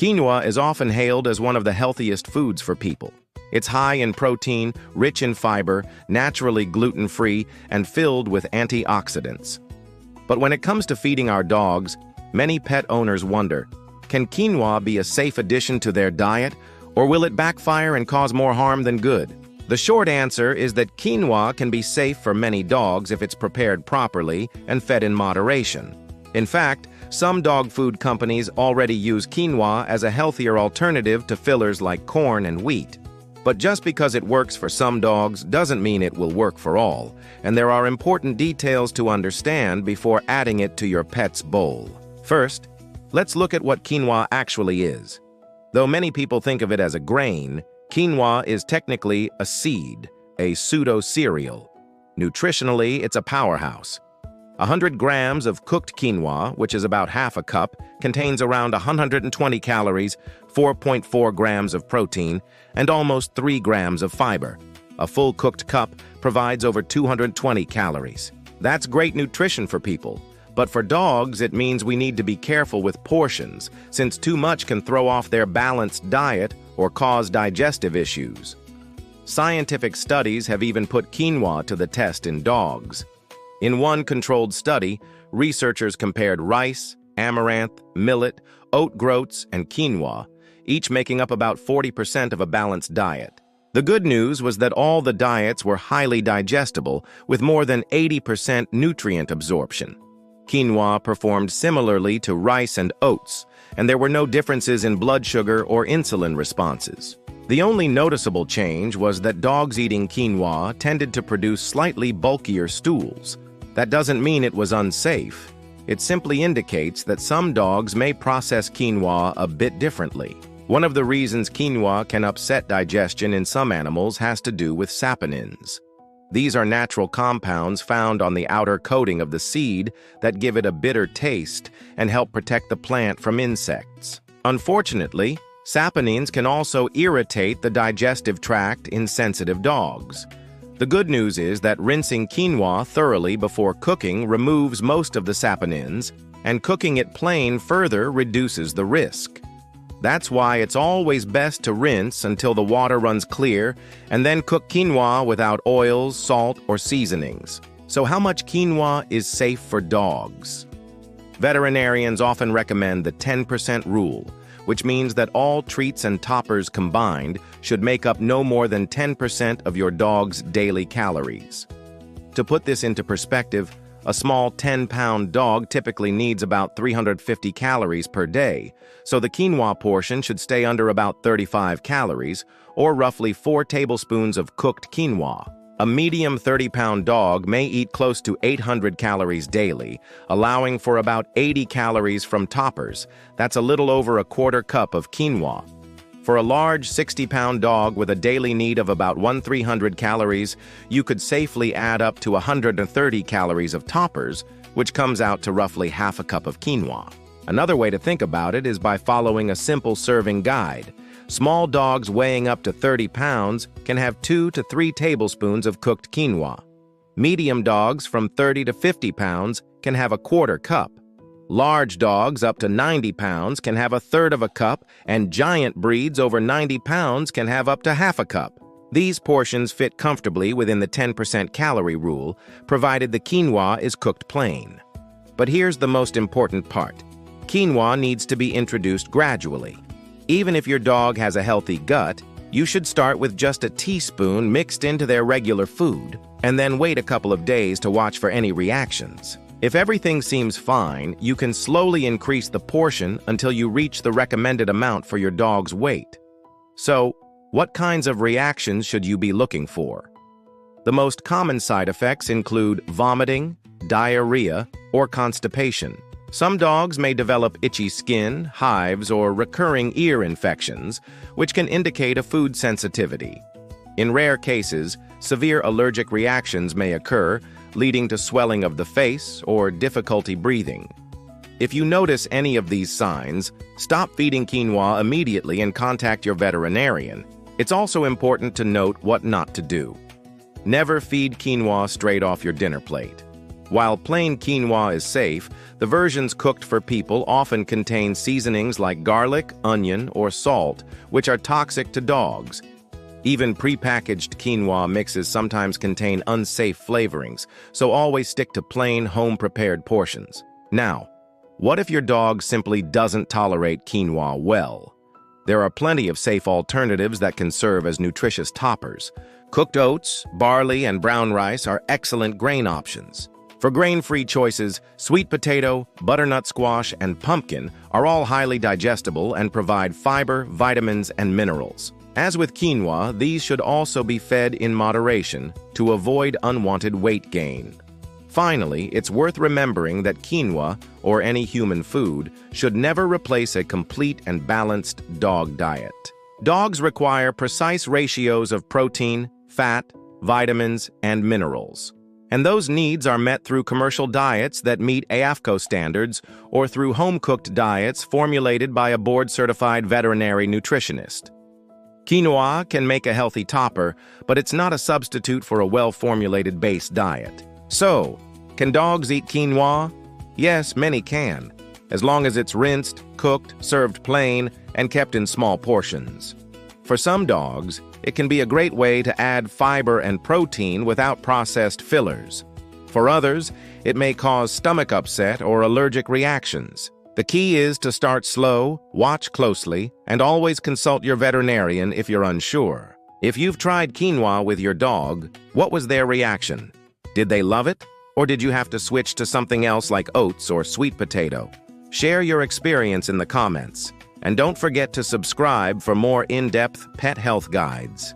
Quinoa is often hailed as one of the healthiest foods for people. It's high in protein, rich in fiber, naturally gluten-free, and filled with antioxidants. But when it comes to feeding our dogs, many pet owners wonder, can quinoa be a safe addition to their diet, or will it backfire and cause more harm than good? The short answer is that quinoa can be safe for many dogs if it's prepared properly and fed in moderation. In fact, some dog food companies already use quinoa as a healthier alternative to fillers like corn and wheat. But just because it works for some dogs doesn't mean it will work for all, and there are important details to understand before adding it to your pet's bowl. First, let's look at what quinoa actually is. Though many people think of it as a grain, quinoa is technically a seed, a pseudo-cereal. Nutritionally, it's a powerhouse. 100 grams of cooked quinoa, which is about half a cup, contains around 120 calories, 4.4 grams of protein, and almost 3 grams of fiber. A full cooked cup provides over 220 calories. That's great nutrition for people. But for dogs, it means we need to be careful with portions, since too much can throw off their balanced diet or cause digestive issues. Scientific studies have even put quinoa to the test in dogs. In one controlled study, researchers compared rice, amaranth, millet, oat groats, and quinoa, each making up about 40% of a balanced diet. The good news was that all the diets were highly digestible, with more than 80% nutrient absorption. Quinoa performed similarly to rice and oats, and there were no differences in blood sugar or insulin responses. The only noticeable change was that dogs eating quinoa tended to produce slightly bulkier stools. That doesn't mean it was unsafe. It simply indicates that some dogs may process quinoa a bit differently. One of the reasons quinoa can upset digestion in some animals has to do with saponins. These are natural compounds found on the outer coating of the seed that give it a bitter taste and help protect the plant from insects. Unfortunately, saponins can also irritate the digestive tract in sensitive dogs. The good news is that rinsing quinoa thoroughly before cooking removes most of the saponins, and cooking it plain further reduces the risk. That's why it's always best to rinse until the water runs clear and then cook quinoa without oils, salt, or seasonings. So how much quinoa is safe for dogs? Veterinarians often recommend the 10% rule, which means that all treats and toppers combined should make up no more than 10% of your dog's daily calories. To put this into perspective, a small 10-pound dog typically needs about 350 calories per day, so the quinoa portion should stay under about 35 calories, or roughly 4 tablespoons of cooked quinoa. A medium 30-pound dog may eat close to 800 calories daily, allowing for about 80 calories from toppers. That's a little over a quarter cup of quinoa. For a large 60-pound dog with a daily need of about 1,300 calories, you could safely add up to 130 calories of toppers, which comes out to roughly half a cup of quinoa. Another way to think about it is by following a simple serving guide. Small dogs weighing up to 30 pounds can have 2 to 3 tablespoons of cooked quinoa. Medium dogs from 30 to 50 pounds can have a quarter cup. Large dogs up to 90 pounds can have a third of a cup, and giant breeds over 90 pounds can have up to half a cup. These portions fit comfortably within the 10% calorie rule, provided the quinoa is cooked plain. But here's the most important part. Quinoa needs to be introduced gradually. Even if your dog has a healthy gut, you should start with just a teaspoon mixed into their regular food, and then wait a couple of days to watch for any reactions. If everything seems fine, you can slowly increase the portion until you reach the recommended amount for your dog's weight. So, what kinds of reactions should you be looking for? The most common side effects include vomiting, diarrhea, or constipation. Some dogs may develop itchy skin, hives, or recurring ear infections, which can indicate a food sensitivity. In rare cases, severe allergic reactions may occur, leading to swelling of the face or difficulty breathing. If you notice any of these signs, stop feeding quinoa immediately and contact your veterinarian. It's also important to note what not to do. Never feed quinoa straight off your dinner plate. While plain quinoa is safe, the versions cooked for people often contain seasonings like garlic, onion, or salt, which are toxic to dogs. Even prepackaged quinoa mixes sometimes contain unsafe flavorings, so always stick to plain, home-prepared portions. Now, what if your dog simply doesn't tolerate quinoa well? There are plenty of safe alternatives that can serve as nutritious toppers. Cooked oats, barley, and brown rice are excellent grain options. For grain-free choices, sweet potato, butternut squash, and pumpkin are all highly digestible and provide fiber, vitamins, and minerals. As with quinoa, these should also be fed in moderation to avoid unwanted weight gain. Finally, it's worth remembering that quinoa, or any human food, should never replace a complete and balanced dog diet. Dogs require precise ratios of protein, fat, vitamins, and minerals. And those needs are met through commercial diets that meet AAFCO standards or through home-cooked diets formulated by a board-certified veterinary nutritionist. Quinoa can make a healthy topper, but it's not a substitute for a well-formulated base diet. So, can dogs eat quinoa? Yes, many can, as long as it's rinsed, cooked, served plain, and kept in small portions. For some dogs, it can be a great way to add fiber and protein without processed fillers. For others, it may cause stomach upset or allergic reactions. The key is to start slow, watch closely, and always consult your veterinarian if you're unsure. If you've tried quinoa with your dog, what was their reaction? Did they love it? Or did you have to switch to something else like oats or sweet potato? Share your experience in the comments. And don't forget to subscribe for more in-depth pet health guides.